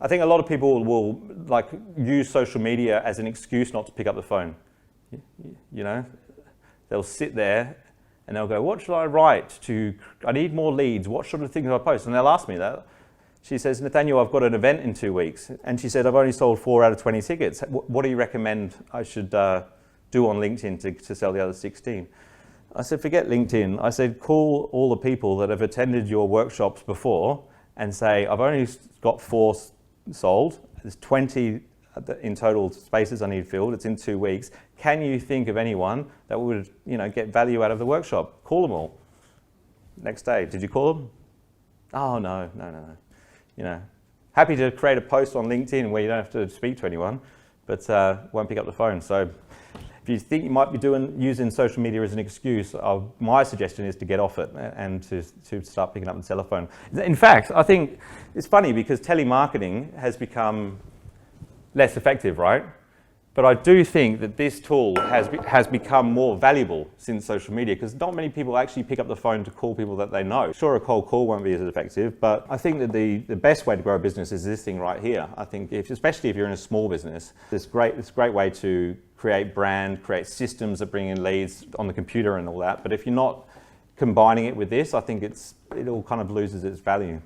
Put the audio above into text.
I think a lot of people will like use social media as an excuse not to pick up the phone. You know, they'll sit there and they'll go, what should I write I need more leads, what sort of things do I post? And they'll ask me that. She says, Nathaniel, I've got an event in 2 weeks. And she said, I've only sold 4 out of 20 tickets. What do you recommend I should do on LinkedIn to sell the other 16? I said, forget LinkedIn. I said, call all the people that have attended your workshops before and say, I've only got 4 sold. There's 20 in total spaces I need filled. It's in 2 weeks. Can you think of anyone that would, get value out of the workshop? Call them all. Next day, did you call them? Oh, no. Happy to create a post on LinkedIn where you don't have to speak to anyone, but won't pick up the phone. So if you think you might be using social media as an excuse, my suggestion is to get off it and to start picking up the telephone. In fact, I think it's funny because telemarketing has become less effective, right? But I do think that this tool has become more valuable since social media because not many people actually pick up the phone to call people that they know. Sure, a cold call won't be as effective, but I think that the best way to grow a business is this thing right here. I think especially if you're in a small business, it's a great way to create brand, create systems that bring in leads on the computer and all that. But if you're not combining it with this, I think it all kind of loses its value.